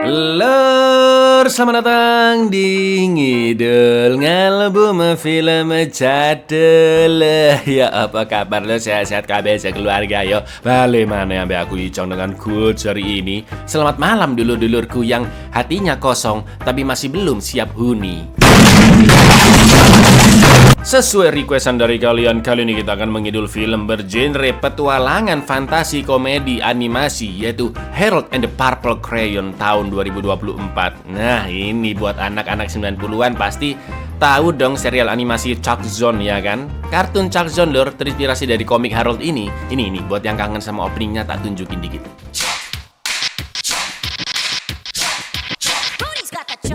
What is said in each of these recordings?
Lur, selamat datang di Ngidul Ngalbum Film Cadel. Ya apa kabar lo, sehat-sehat kabeh sekeluarga yo. Balik mana yang aku Icong dengan good hari ini. Selamat malam dulur-dulurku yang hatinya kosong tapi masih belum siap huni. Sesuai requestan dari kalian, kali ini kita akan mengidul film bergenre petualangan fantasi komedi animasi, yaitu Harold and the Purple Crayon tahun 2024. Nah, ini buat anak-anak 90-an pasti tahu dong serial animasi Chuck Zone, ya kan? Kartun Chuck Zone lur, terinspirasi dari komik Harold ini. Ini buat yang kangen sama openingnya, tak tunjukin dikit.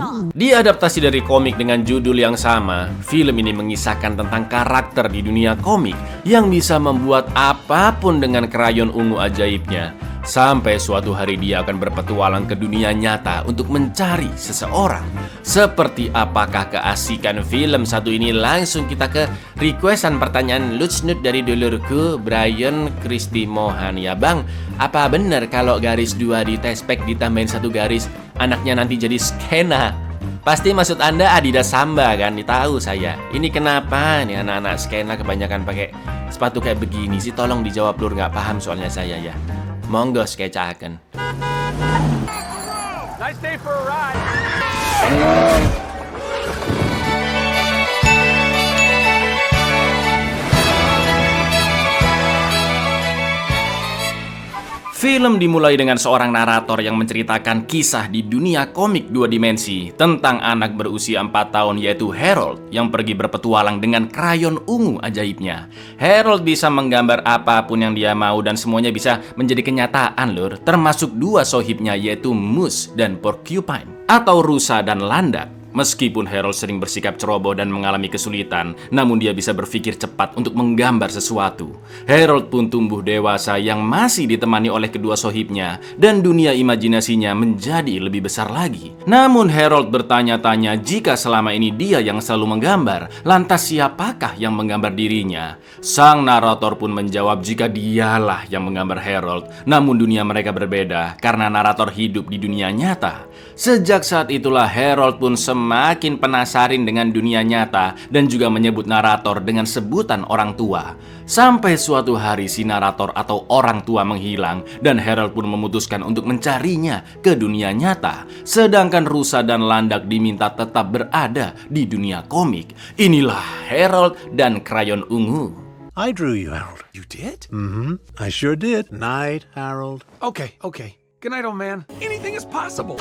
Diadaptasi dari komik dengan judul yang sama, film ini mengisahkan tentang karakter di dunia komik yang bisa membuat apapun dengan krayon ungu ajaibnya. Sampai suatu hari dia akan berpetualang ke dunia nyata untuk mencari seseorang. Seperti apakah keasikan film satu ini? Langsung kita ke requestan pertanyaan lucu-lucu dari dulurku Brian Kristi Mohan. Ya bang, apa benar kalau garis 2 di tespek ditambahin 1 garis anaknya nanti jadi skena? Pasti maksud Anda Adidas Samba kan? Tahu saya. Ini kenapa nih anak-anak skena kebanyakan pakai sepatu kayak begini sih? Tolong dijawab lur, nggak paham soalnya saya ya. Monggo skecaken. Nice day for a ride. Film dimulai dengan seorang narator yang menceritakan kisah di dunia komik 2 dimensi tentang anak berusia 4 tahun yaitu Harold yang pergi berpetualang dengan krayon ungu ajaibnya. Harold bisa menggambar apapun yang dia mau dan semuanya bisa menjadi kenyataan lur, termasuk 2 sohibnya yaitu Moose dan Porcupine atau rusa dan landak. Meskipun Harold sering bersikap ceroboh dan mengalami kesulitan, namun dia bisa berpikir cepat untuk menggambar sesuatu. Harold pun tumbuh dewasa yang masih ditemani oleh kedua sohibnya, dan dunia imajinasinya menjadi lebih besar lagi. Namun Harold bertanya-tanya jika selama ini dia yang selalu menggambar, lantas siapakah yang menggambar dirinya? Sang narator pun menjawab jika dialah yang menggambar Harold, namun dunia mereka berbeda karena narator hidup di dunia nyata. Sejak saat itulah Harold pun semakin penasaran dengan dunia nyata dan juga menyebut narator dengan sebutan orang tua. Sampai suatu hari si narator atau orang tua menghilang dan Harold pun memutuskan untuk mencarinya ke dunia nyata. Sedangkan rusa dan landak diminta tetap berada di dunia komik. Inilah Harold dan krayon ungu. I drew you, Harold. You did? Mm-hmm. I sure did. Night, Harold. Okay. Good night, old man. Anything is possible.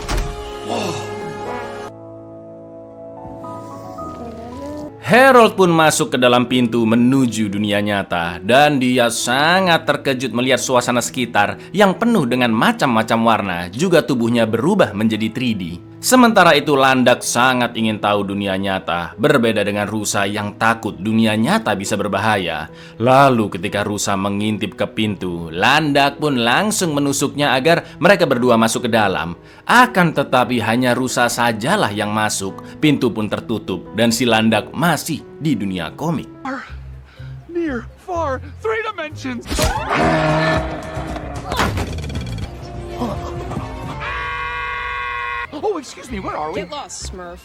Harold pun masuk ke dalam pintu menuju dunia nyata dan dia sangat terkejut melihat suasana sekitar yang penuh dengan macam-macam warna, juga tubuhnya berubah menjadi 3D. Sementara itu landak sangat ingin tahu dunia nyata, berbeda dengan rusa yang takut dunia nyata bisa berbahaya. Lalu ketika rusa mengintip ke pintu, landak pun langsung menusuknya agar mereka berdua masuk ke dalam. Akan tetapi hanya rusa sajalah yang masuk, pintu pun tertutup dan si landak masih di dunia komik. Near, far, 3 dimensions. Oh, excuse me, where are we? Get lost, Smurf.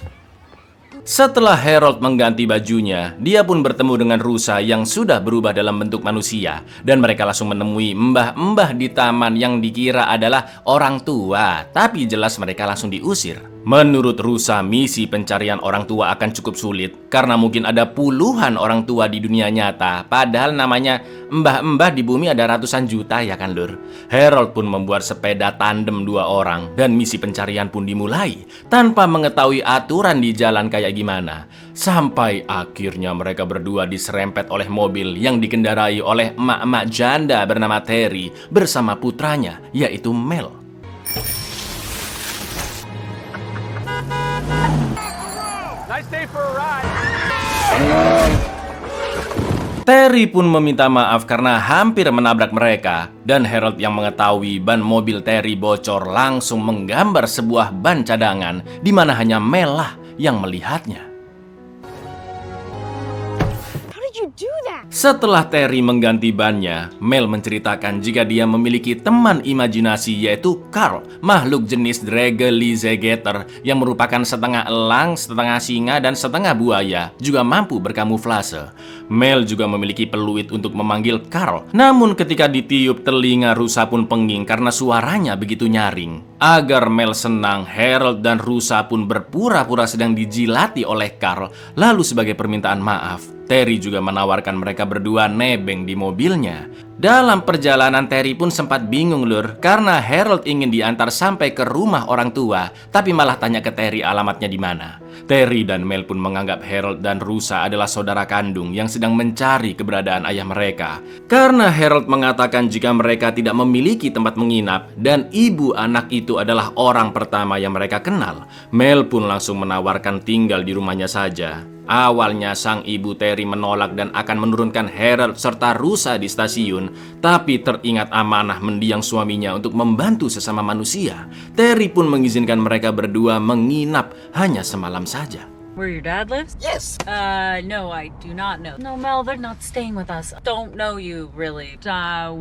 Setelah Harold mengganti bajunya, dia pun bertemu dengan rusa yang sudah berubah dalam bentuk manusia. Dan mereka langsung menemui mbah-mbah di taman yang dikira adalah orang tua. Tapi jelas mereka langsung diusir. Menurut rusa, misi pencarian orang tua akan cukup sulit karena mungkin ada puluhan orang tua di dunia nyata. Padahal namanya mbah-mbah di bumi ada ratusan juta ya kan lur. Harold pun membuat sepeda tandem 2 orang dan misi pencarian pun dimulai tanpa mengetahui aturan di jalan kayak gimana. Sampai akhirnya mereka berdua diserempet oleh mobil yang dikendarai oleh emak-emak janda bernama Terry bersama putranya yaitu Mel. Nice day for a ride. Terry pun meminta maaf karena hampir menabrak mereka. Dan Harold yang mengetahui ban mobil Terry bocor langsung menggambar sebuah ban cadangan di mana hanya Mel lah yang melihatnya. How did you do that? Setelah Terry mengganti bannya, Mel menceritakan jika dia memiliki teman imajinasi yaitu Carl, makhluk jenis Dragelizegeter yang merupakan setengah elang, setengah singa, dan setengah buaya, juga mampu berkamuflase. Mel juga memiliki peluit untuk memanggil Carl, namun ketika ditiup telinga rusa pun penging karena suaranya begitu nyaring. Agar Mel senang, Harold dan rusa pun berpura-pura sedang dijilati oleh Carl. Lalu sebagai permintaan maaf, Terry juga menawarkan mereka berdua nebeng di mobilnya. Dalam perjalanan Terry pun sempat bingung lur, karena Harold ingin diantar sampai ke rumah orang tua, tapi malah tanya ke Terry alamatnya di mana. Terry dan Mel pun menganggap Harold dan rusa adalah saudara kandung yang sedang mencari keberadaan ayah mereka. Karena Harold mengatakan jika mereka tidak memiliki tempat menginap dan ibu anak itu adalah orang pertama yang mereka kenal, Mel pun langsung menawarkan tinggal di rumahnya saja. Awalnya sang ibu Terry menolak dan akan menurunkan Harold serta rusa di stasiun, tapi teringat amanah mendiang suaminya untuk membantu sesama manusia. Terry pun mengizinkan mereka berdua menginap hanya semalam saja. Where your dad lives? Yes. No, I do not know. No, Mel, they're not staying with us. Don't know you, really.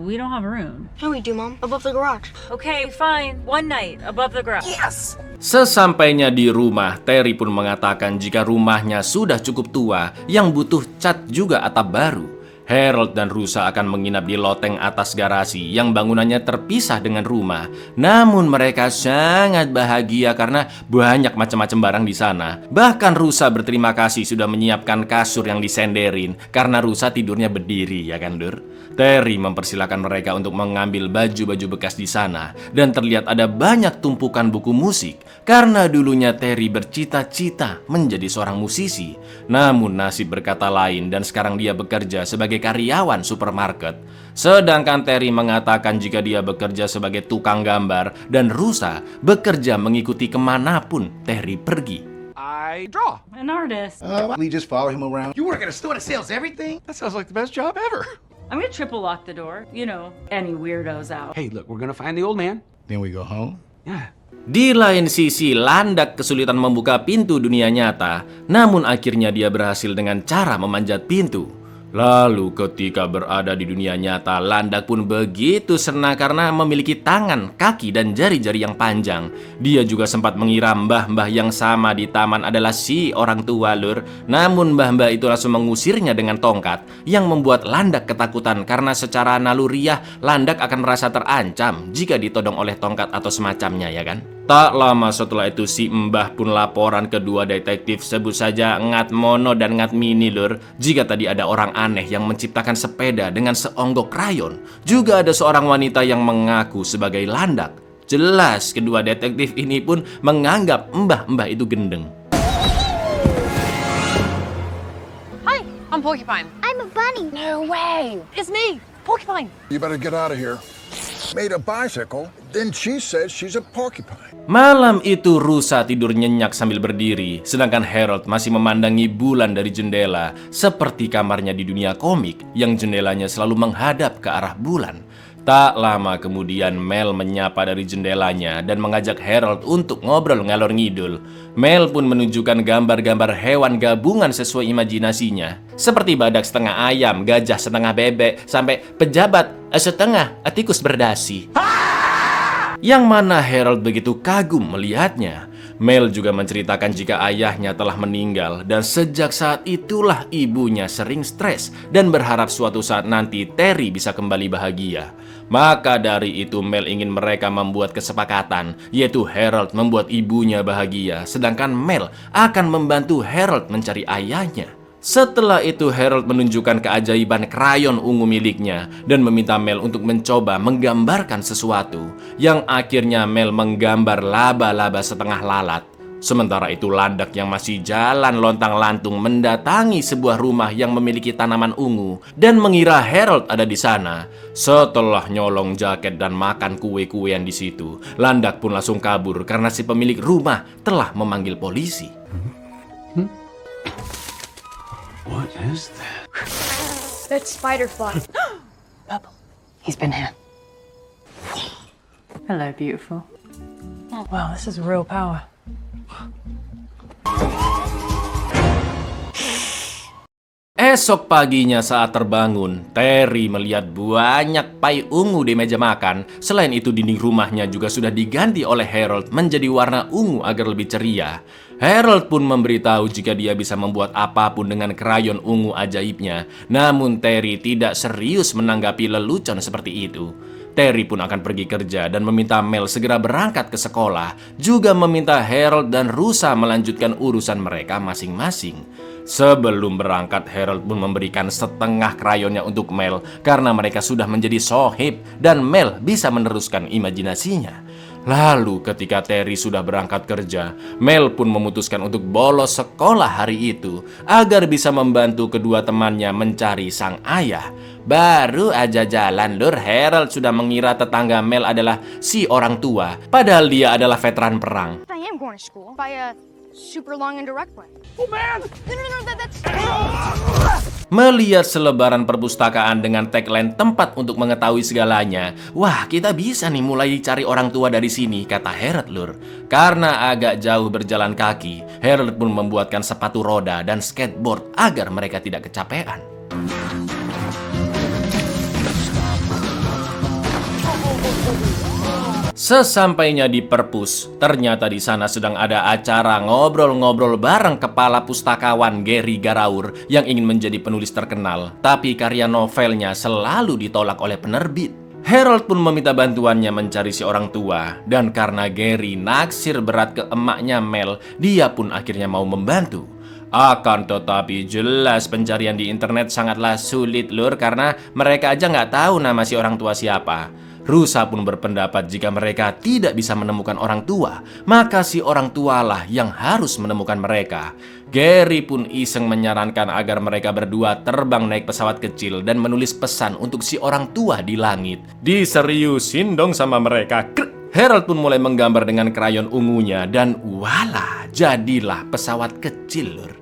We don't have a room. Yeah, we do, Mom. Above the garage. Okay, fine. One night, above the garage. Yes. Sesampainya di rumah, Terry pun mengatakan jika rumahnya sudah cukup tua yang butuh cat juga atap baru. Harold dan rusa akan menginap di loteng atas garasi yang bangunannya terpisah dengan rumah. Namun mereka sangat bahagia karena banyak macam-macam barang di sana. Bahkan rusa berterima kasih sudah menyiapkan kasur yang disenderin karena rusa tidurnya berdiri, ya kan, Dur? Terry mempersilahkan mereka untuk mengambil baju-baju bekas di sana dan terlihat ada banyak tumpukan buku musik karena dulunya Terry bercita-cita menjadi seorang musisi. Namun nasib berkata lain dan sekarang dia bekerja sebagai karyawan supermarket. Sedangkan Terry mengatakan jika dia bekerja sebagai tukang gambar dan rusa bekerja mengikuti kemanapun Terry pergi. I draw. An artist. We just follow him around. You work at a store that sells everything? That sounds like the best job ever. I'm gonna triple lock the door. You know, any weirdos out. Hey, look, we're gonna find the old man. Then we go home. Yeah. Di lain sisi, Landak kesulitan membuka pintu dunia nyata, namun akhirnya dia berhasil dengan cara memanjat pintu. Lalu ketika berada di dunia nyata, Landak pun begitu senang karena memiliki tangan, kaki, dan jari-jari yang panjang. Dia juga sempat mengira mbah-mbah yang sama di taman adalah si orang tua lur. Namun mbah-mbah itu langsung mengusirnya dengan tongkat, yang membuat Landak ketakutan karena secara naluriah Landak akan merasa terancam jika ditodong oleh tongkat atau semacamnya, ya kan? Tak lama setelah itu si mbah pun laporan kedua detektif, sebut saja Ngat Mono dan Ngat Mini lur, jika tadi ada orang aneh yang menciptakan sepeda dengan seonggok krayon. Juga ada seorang wanita yang mengaku sebagai Landak. Jelas kedua detektif ini pun menganggap mbah-mbah itu gendeng. Hi, I'm Porcupine. I'm a bunny. No way. It's me, Porcupine. You better get out of here. Made a bicycle, then she says she's a porcupine. Malam itu rusa tidur nyenyak sambil berdiri, sedangkan Harold masih memandangi bulan dari jendela, seperti kamarnya di dunia komik yang jendelanya selalu menghadap ke arah bulan. Tak lama kemudian Mel menyapa dari jendelanya dan mengajak Harold untuk ngobrol ngalor ngidul. Mel pun menunjukkan gambar-gambar hewan gabungan sesuai imajinasinya, seperti badak setengah ayam, gajah setengah bebek, sampai pejabat setengah tikus berdasi. Yang mana Harold begitu kagum melihatnya. Mel juga menceritakan jika ayahnya telah meninggal dan sejak saat itulah ibunya sering stres dan berharap suatu saat nanti Terry bisa kembali bahagia. Maka dari itu Mel ingin mereka membuat kesepakatan, yaitu Harold membuat ibunya bahagia, sedangkan Mel akan membantu Harold mencari ayahnya. Setelah itu Harold menunjukkan keajaiban krayon ungu miliknya dan meminta Mel untuk mencoba menggambarkan sesuatu, yang akhirnya Mel menggambar laba-laba setengah lalat. Sementara itu Landak yang masih jalan lontang-lantung mendatangi sebuah rumah yang memiliki tanaman ungu dan mengira Harold ada di sana. Setelah nyolong jaket dan makan kue-kuean di situ, Landak pun langsung kabur karena si pemilik rumah telah memanggil polisi. What is that? That's Spiderfly. Pebble. He's been hit. Hello, beautiful. Wow, this is real power. Esok paginya saat terbangun, Terry melihat banyak pai ungu di meja makan. Selain itu, dinding rumahnya juga sudah diganti oleh Harold menjadi warna ungu agar lebih ceria. Harold pun memberitahu jika dia bisa membuat apapun dengan krayon ungu ajaibnya. Namun Terry tidak serius menanggapi lelucon seperti itu. Terry pun akan pergi kerja dan meminta Mel segera berangkat ke sekolah. Juga meminta Harold dan Rusa melanjutkan urusan mereka masing-masing. Sebelum berangkat, Harold pun memberikan setengah krayonnya untuk Mel karena mereka sudah menjadi sohib dan Mel bisa meneruskan imajinasinya. Lalu ketika Terry sudah berangkat kerja, Mel pun memutuskan untuk bolos sekolah hari itu agar bisa membantu kedua temannya mencari sang ayah. Baru aja jalan, Lur, Harold sudah mengira tetangga Mel adalah si orang tua, padahal dia adalah veteran perang. I am going to school by a super long and direct way. Oh, man! No, that's... Melihat selebaran perpustakaan dengan tagline tempat untuk mengetahui segalanya. Wah, kita bisa nih mulai cari orang tua dari sini, kata Harold, Lur. Karena agak jauh berjalan kaki, Harold pun membuatkan sepatu roda dan skateboard agar mereka tidak kecapean. Sesampainya di perpus, ternyata di sana sedang ada acara ngobrol-ngobrol bareng kepala pustakawan Gary Garaur yang ingin menjadi penulis terkenal, tapi karya novelnya selalu ditolak oleh penerbit. Harold pun meminta bantuannya mencari si orang tua, dan karena Gary naksir berat ke emaknya Mel, dia pun akhirnya mau membantu. Akan tetapi jelas pencarian di internet sangatlah sulit, Lur, karena mereka aja nggak tahu nama si orang tua siapa. Rusa pun berpendapat jika mereka tidak bisa menemukan orang tua, maka si orang tualah yang harus menemukan mereka. Gary pun iseng menyarankan agar mereka berdua terbang naik pesawat kecil dan menulis pesan untuk si orang tua di langit. Diseriusin dong sama mereka. Harold pun mulai menggambar dengan krayon ungunya dan wala, jadilah pesawat kecil, Lur.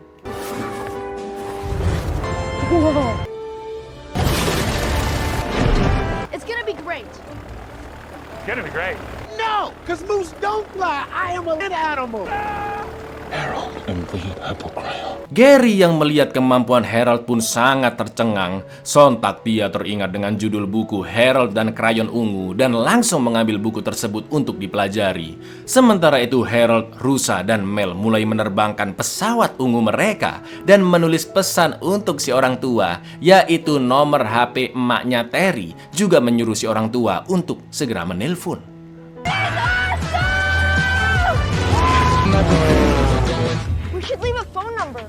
It's gonna be great. It's gonna be great. No, because moose don't fly. I am an animal. Harold and the apple crayon. Gary yang melihat kemampuan Harold pun sangat tercengang. Sontak dia teringat dengan judul buku Harold dan Krayon Ungu dan langsung mengambil buku tersebut untuk dipelajari. Sementara itu Harold, Rusa, dan Mel mulai menerbangkan pesawat ungu mereka dan menulis pesan untuk si orang tua, yaitu nomor HP emaknya Terry, juga menyuruh si orang tua untuk segera menelpon. We should leave a phone number.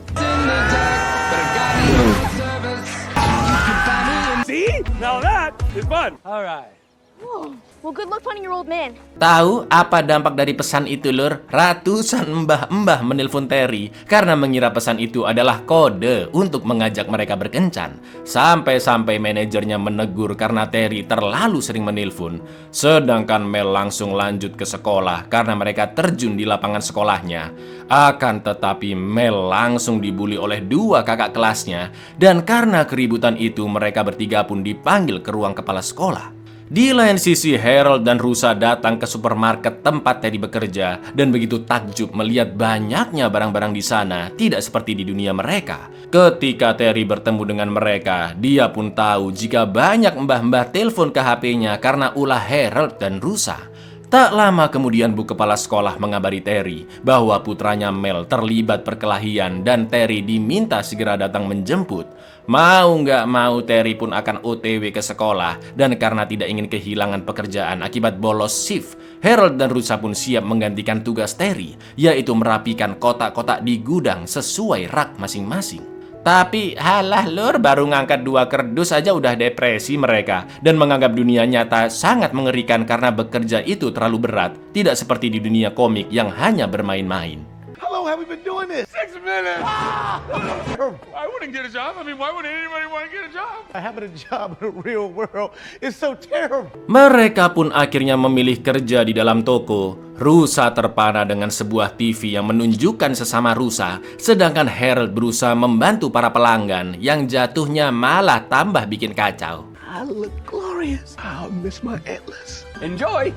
See? Now that is fun. All right. Whoa. Well, good luck finding your old man. Tahu apa dampak dari pesan itu, Lur? Ratusan mbah-mbah menelpon Terry karena mengira pesan itu adalah kode untuk mengajak mereka berkencan. Sampai-sampai manajernya menegur karena Terry terlalu sering menelpon. Sedangkan Mel langsung lanjut ke sekolah karena mereka terjun di lapangan sekolahnya. Akan tetapi Mel langsung dibully oleh dua kakak kelasnya, dan karena keributan itu mereka bertiga pun dipanggil ke ruang kepala sekolah. Di lain sisi, Harold dan Rusa datang ke supermarket tempat Terry bekerja dan begitu takjub melihat banyaknya barang-barang di sana, tidak seperti di dunia mereka. Ketika Terry bertemu dengan mereka, dia pun tahu jika banyak mbah-mbah telepon ke HP-nya karena ulah Harold dan Rusa. Tak lama kemudian Bu Kepala Sekolah mengabari Terry bahwa putranya Mel terlibat perkelahian dan Terry diminta segera datang menjemput. Mau nggak mau Terry pun akan OTW ke sekolah, dan karena tidak ingin kehilangan pekerjaan akibat bolos shift, Harold dan Rusa pun siap menggantikan tugas Terry, yaitu merapikan kotak-kotak di gudang sesuai rak masing-masing. Tapi halah, Lur, baru ngangkat 2 kerdus aja udah depresi mereka dan menganggap dunia nyata sangat mengerikan karena bekerja itu terlalu berat, tidak seperti di dunia komik yang hanya bermain-main. How long have we been doing this? 6 minutes. I wouldn't get a job. I mean, why would anybody want to get a job? Having a job in the real world is so terrible. Mereka pun akhirnya memilih kerja di dalam toko. Rusa terpana dengan sebuah TV yang menunjukkan sesama Rusa, sedangkan Harold berusaha membantu para pelanggan yang jatuhnya malah tambah bikin kacau. I look glorious. I'll miss my antlers. Enjoy.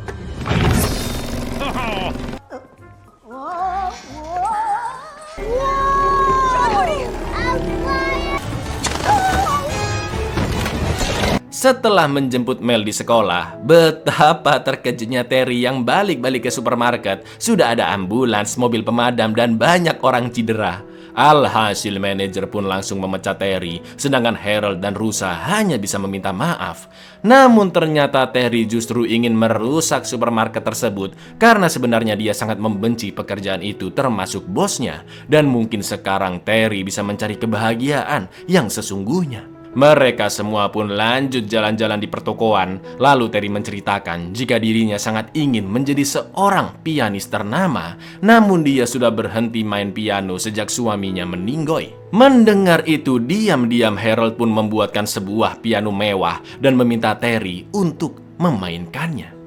Whoa! Jody! I'm flying! Setelah menjemput Mel di sekolah, betapa terkejutnya Terry yang balik-balik ke supermarket. Sudah ada ambulans, mobil pemadam, dan banyak orang cedera. Alhasil manajer pun langsung memecat Terry, sedangkan Harold dan Rusa hanya bisa meminta maaf. Namun ternyata Terry justru ingin merusak supermarket tersebut karena sebenarnya dia sangat membenci pekerjaan itu termasuk bosnya. Dan mungkin sekarang Terry bisa mencari kebahagiaan yang sesungguhnya. Mereka semua pun lanjut jalan-jalan di pertokoan. Lalu Terry menceritakan jika dirinya sangat ingin menjadi seorang pianis ternama. Namun dia sudah berhenti main piano sejak suaminya meninggoy. Mendengar itu, diam-diam Harold pun membuatkan sebuah piano mewah dan meminta Terry untuk memainkannya.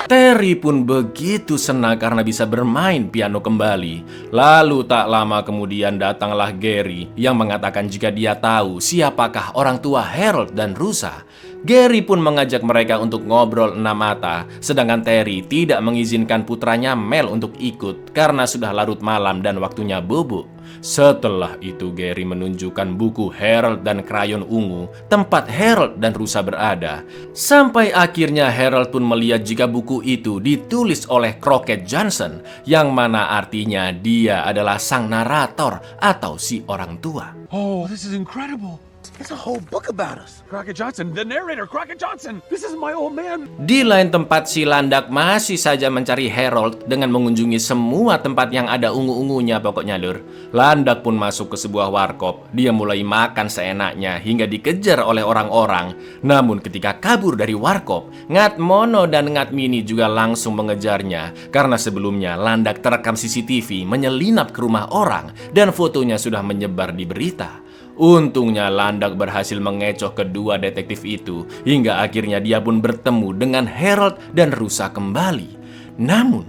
Terry pun begitu senang karena bisa bermain piano kembali. Lalu tak lama kemudian datanglah Gary yang mengatakan jika dia tahu siapakah orang tua Harold dan Rusa. Gary pun mengajak mereka untuk ngobrol 6 mata, sedangkan Terry tidak mengizinkan putranya Mel untuk ikut karena sudah larut malam dan waktunya bobo. Setelah itu Gary menunjukkan buku Harold dan krayon ungu, tempat Harold dan Rusa berada. Sampai akhirnya Harold pun melihat jika buku itu ditulis oleh Crockett Johnson, yang mana artinya dia adalah sang narator atau si orang tua. Oh, this is incredible. There's a whole book about us. Crockett Johnson, the narrator, Crockett Johnson. This is my old man. Di lain tempat, si Landak masih saja mencari Harold dengan mengunjungi semua tempat yang ada ungu-ungunya pokoknya lur. Landak pun masuk ke sebuah warkop. Dia mulai makan seenaknya hingga dikejar oleh orang-orang. Namun ketika kabur dari warkop, Ngat Mono dan Ngat Mini juga langsung mengejarnya. Karena sebelumnya Landak terekam CCTV menyelinap ke rumah orang dan fotonya sudah menyebar di berita. Untungnya Landak berhasil mengecoh kedua detektif itu hingga akhirnya dia pun bertemu dengan Harold dan Rusa kembali. Namun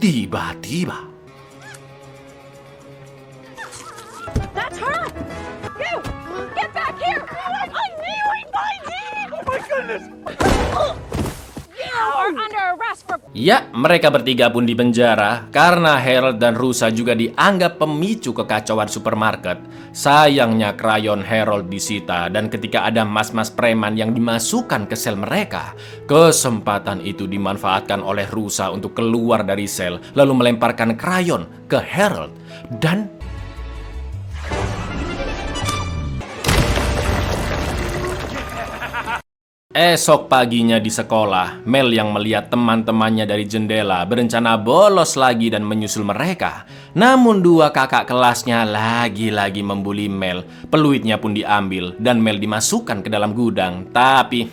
tiba-tiba That's her! You! Get back here! I knew he'd find you! Oh my goodness! You are under arrest for... ya, mereka bertiga pun dipenjara karena Harold dan Rusa juga dianggap pemicu kekacauan supermarket. Sayangnya krayon Harold disita dan ketika ada mas-mas preman yang dimasukkan ke sel mereka, kesempatan itu dimanfaatkan oleh Rusa untuk keluar dari sel lalu melemparkan krayon ke Harold dan esok paginya di sekolah, Mel yang melihat teman-temannya dari jendela berencana bolos lagi dan menyusul mereka. Namun dua kakak kelasnya lagi-lagi membuli Mel. Peluitnya pun diambil dan Mel dimasukkan ke dalam gudang. Tapi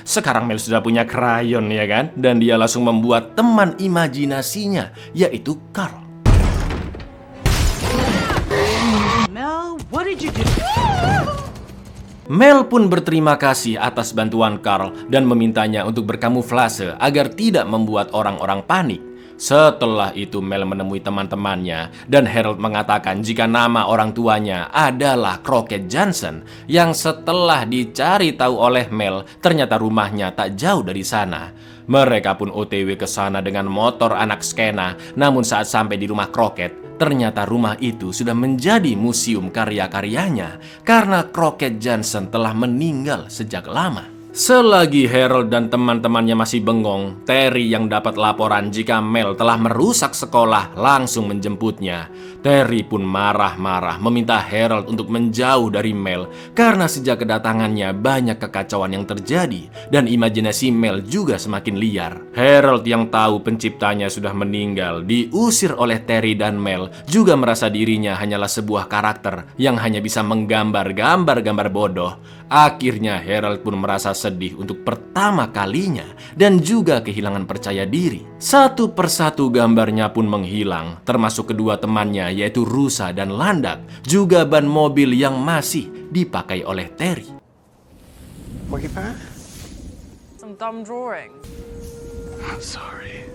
sekarang Mel sudah punya krayon ya kan? Dan dia langsung membuat teman imajinasinya, yaitu Carl. Mel, what did you do? Mel pun berterima kasih atas bantuan Carl dan memintanya untuk berkamuflase agar tidak membuat orang-orang panik. Setelah itu Mel menemui teman-temannya dan Harold mengatakan jika nama orang tuanya adalah Crockett Johnson yang setelah dicari tahu oleh Mel ternyata rumahnya tak jauh dari sana. Mereka pun OTW ke sana dengan motor anak skena, namun saat sampai di rumah Crockett, ternyata rumah itu sudah menjadi museum karya-karyanya karena Crockett Johnson telah meninggal sejak lama. Selagi Harold dan teman-temannya masih bengong, Terry yang dapat laporan jika Mel telah merusak sekolah langsung menjemputnya. Terry pun marah-marah meminta Harold untuk menjauh dari Mel karena sejak kedatangannya banyak kekacauan yang terjadi dan imajinasi Mel juga semakin liar. Harold yang tahu penciptanya sudah meninggal diusir oleh Terry dan Mel juga merasa dirinya hanyalah sebuah karakter yang hanya bisa menggambar gambar-gambar bodoh. Akhirnya Harold pun merasa sedih untuk pertama kalinya dan juga kehilangan percaya diri. Satu persatu gambarnya pun menghilang, termasuk kedua temannya yaitu Rusa dan Landak, juga ban mobil yang masih dipakai oleh Terry. Porcupine? Some dumb drawing. I'm sorry.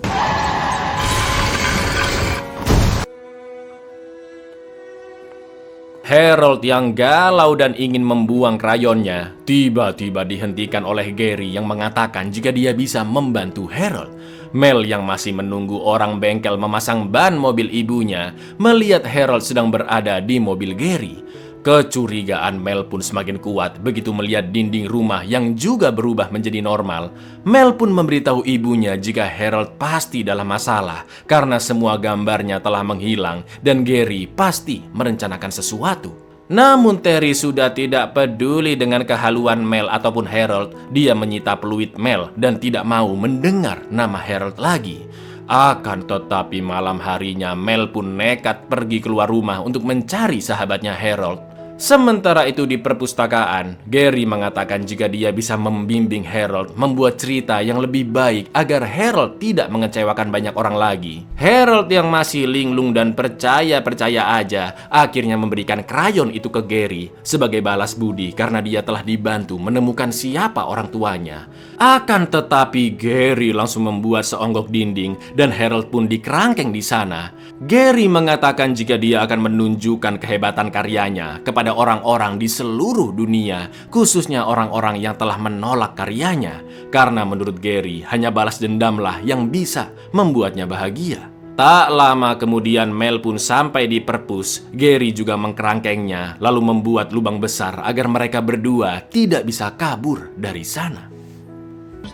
Harold yang galau dan ingin membuang krayonnya tiba-tiba dihentikan oleh Gary yang mengatakan jika dia bisa membantu Harold. Mel yang masih menunggu orang bengkel memasang ban mobil ibunya melihat Harold sedang berada di mobil Gary. Kecurigaan Mel pun semakin kuat begitu melihat dinding rumah yang juga berubah menjadi normal. Mel pun memberitahu ibunya jika Harold pasti dalam masalah karena semua gambarnya telah menghilang dan Gary pasti merencanakan sesuatu. Namun Terry sudah tidak peduli dengan kehaluan Mel ataupun Harold. Dia menyita peluit Mel dan tidak mau mendengar nama Harold lagi. Akan tetapi malam harinya Mel pun nekat pergi keluar rumah untuk mencari sahabatnya Harold. Sementara itu di perpustakaan, Gary mengatakan jika dia bisa membimbing Harold membuat cerita yang lebih baik agar Harold tidak mengecewakan banyak orang lagi. Harold yang masih linglung dan percaya-percaya aja akhirnya memberikan krayon itu ke Gary sebagai balas budi karena dia telah dibantu menemukan siapa orang tuanya. Akan tetapi Gary langsung membuat seonggok dinding dan Harold pun dikerangkeng di sana. Gary mengatakan jika dia akan menunjukkan kehebatan karyanya kepada orang-orang di seluruh dunia, khususnya orang-orang yang telah menolak karyanya, karena menurut Gary hanya balas dendamlah yang bisa membuatnya bahagia. Tak lama kemudian Mel pun sampai di perpus. Gary juga mengkerangkengnya lalu membuat lubang besar agar mereka berdua tidak bisa kabur dari sana.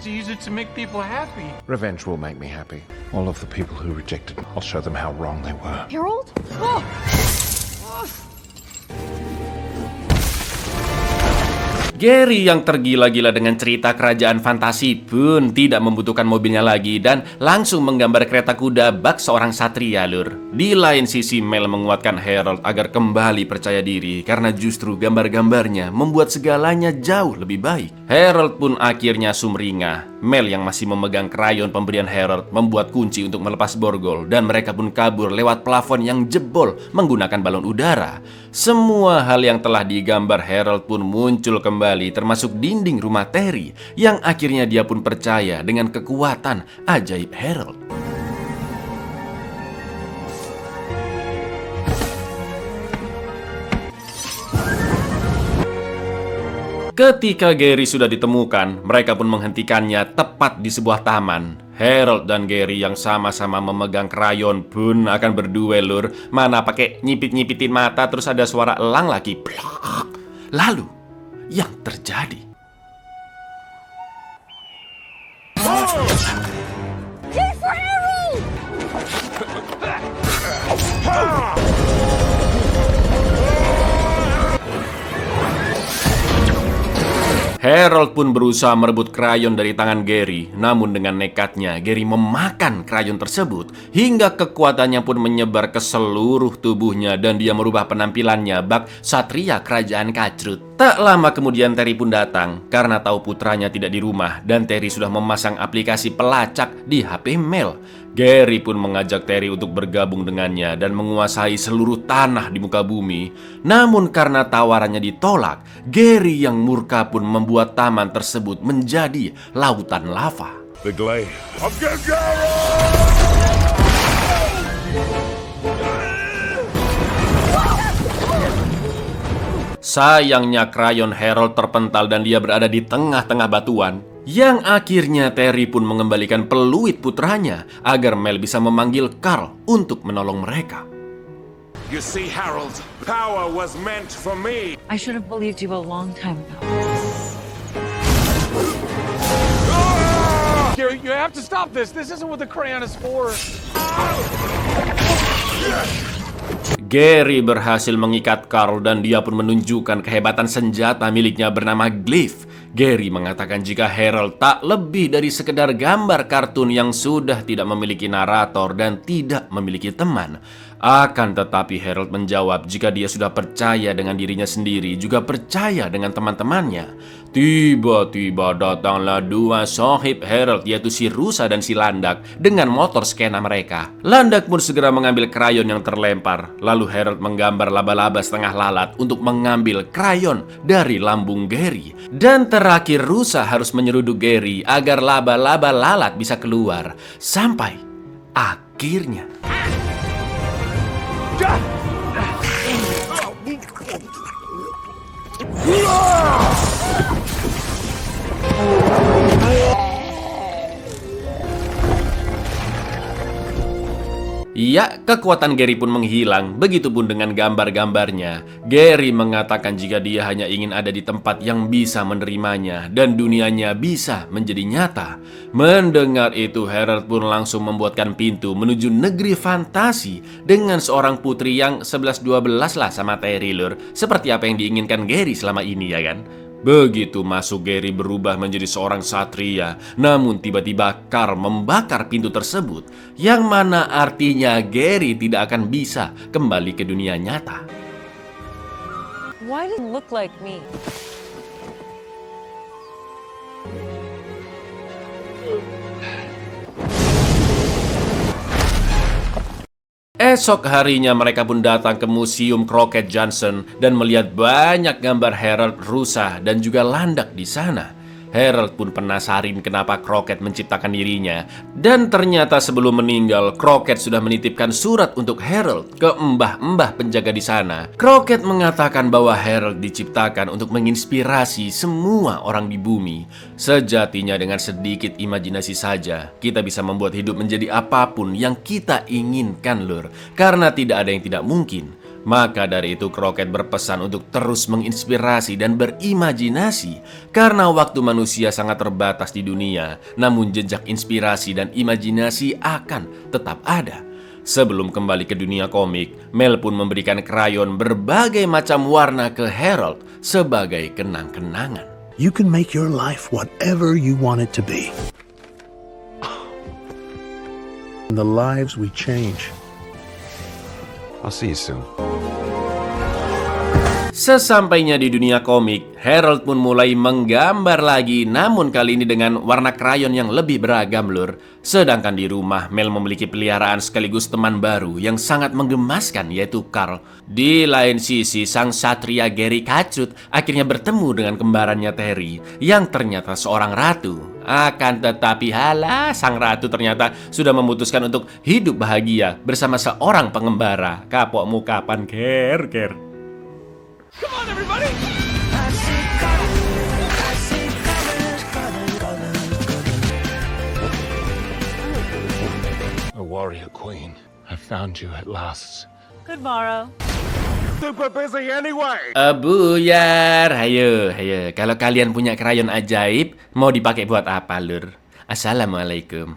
To use it to make people happy. Revenge will make me happy. All of the people who rejected me, I'll show them how wrong they were. Harold? Oh! Gary yang tergila-gila dengan cerita kerajaan fantasi pun tidak membutuhkan mobilnya lagi dan langsung menggambar kereta kuda bak seorang satria lur. Di lain sisi Mel menguatkan Harold agar kembali percaya diri karena justru gambar-gambarnya membuat segalanya jauh lebih baik. Harold pun akhirnya sumringah. Mel yang masih memegang krayon pemberian Harold membuat kunci untuk melepas borgol dan mereka pun kabur lewat plafon yang jebol menggunakan balon udara. Semua hal yang telah digambar Harold pun muncul kembali termasuk dinding rumah Terry yang akhirnya dia pun percaya dengan kekuatan ajaib Harold. Ketika Gary sudah ditemukan, mereka pun menghentikannya tepat di sebuah taman. Harold dan Gary yang sama-sama memegang krayon pun akan berduel lur. Mana pakai nyipit-nyipitin mata terus ada suara elang lagi. Lalu, yang terjadi? Shoot for Harold! Harold pun berusaha merebut krayon dari tangan Gary. Namun dengan nekatnya, Gary memakan krayon tersebut hingga kekuatannya pun menyebar ke seluruh tubuhnya dan dia merubah penampilannya bak satria kerajaan Kacrut. Tak lama kemudian Terry pun datang karena tahu putranya tidak di rumah dan Terry sudah memasang aplikasi pelacak di HP Mel. Gary pun mengajak Terry untuk bergabung dengannya dan menguasai seluruh tanah di muka bumi. Namun karena tawarannya ditolak, Gary yang murka pun membuat taman tersebut menjadi lautan lava. The glaive. Sayangnya krayon Harold terpental dan dia berada di tengah-tengah batuan. Yang akhirnya Terry pun mengembalikan peluit putranya agar Mel bisa memanggil Carl untuk menolong mereka. You see, Harold, power was meant for me. I should have believed you a long time ago. Gary, you have to stop this. This isn't what the crayon is for. Gary berhasil mengikat Carl dan dia pun menunjukkan kehebatan senjata miliknya bernama Glyph. Gary mengatakan jika Harold tak lebih dari sekedar gambar kartun yang sudah tidak memiliki narator dan tidak memiliki teman. Akan tetapi Harold menjawab jika dia sudah percaya dengan dirinya sendiri, juga percaya dengan teman-temannya. Tiba-tiba datanglah dua sohib Harold, yaitu si Rusa dan si Landak, dengan motor skena mereka. Landak pun segera mengambil krayon yang terlempar. Lalu Harold menggambar laba-laba setengah lalat untuk mengambil krayon dari lambung Gary. Dan terakhir Rusa harus menyeruduk Gary agar laba-laba lalat bisa keluar. Sampai akhirnya Ya, kekuatan Gary pun menghilang, begitupun dengan gambar-gambarnya. Gary mengatakan jika dia hanya ingin ada di tempat yang bisa menerimanya dan dunianya bisa menjadi nyata. Mendengar itu, Harold pun langsung membuatkan pintu menuju negeri fantasi dengan seorang putri yang 11-12 lah sama Terry lur. Seperti apa yang diinginkan Gary selama ini ya kan? Begitu masuk, Gary berubah menjadi seorang satria. Namun tiba-tiba Carl membakar pintu tersebut, yang mana artinya Gary tidak akan bisa kembali ke dunia nyata. Why does it look like me? Esok harinya mereka pun datang ke Museum Crockett Johnson dan melihat banyak gambar Harold rusa dan juga landak di sana. Harold pun penasaran kenapa Crockett menciptakan dirinya. Dan ternyata sebelum meninggal, Crockett sudah menitipkan surat untuk Harold ke mbah-mbah penjaga di sana. Crockett mengatakan bahwa Harold diciptakan untuk menginspirasi semua orang di bumi. Sejatinya dengan sedikit imajinasi saja, kita bisa membuat hidup menjadi apapun yang kita inginkan lur. Karena tidak ada yang tidak mungkin. Maka dari itu Crockett berpesan untuk terus menginspirasi dan berimajinasi. Karena waktu manusia sangat terbatas di dunia, namun jejak inspirasi dan imajinasi akan tetap ada. Sebelum kembali ke dunia komik, Mel pun memberikan krayon berbagai macam warna ke Harold sebagai kenang-kenangan. You can make your life whatever you want it to be. The lives we change. I'll see you soon. Sesampainya di dunia komik, Harold pun mulai menggambar lagi, namun kali ini dengan warna krayon yang lebih beragam lur. Sedangkan di rumah, Mel memiliki peliharaan sekaligus teman baru yang sangat menggemaskan, yaitu Carl. Di lain sisi, sang satria Gary Kacut akhirnya bertemu dengan kembarannya Terry, yang ternyata seorang ratu. Akan tetapi halah, sang ratu ternyata sudah memutuskan untuk hidup bahagia bersama seorang pengembara. Kapokmu kapan, Ger? Come on, everybody! A warrior queen. I found you at last. Good morrow. Super busy anyway! Buyar, hayo. Kalau kalian punya krayon ajaib, mau dipakai buat apa lur? Assalamualaikum.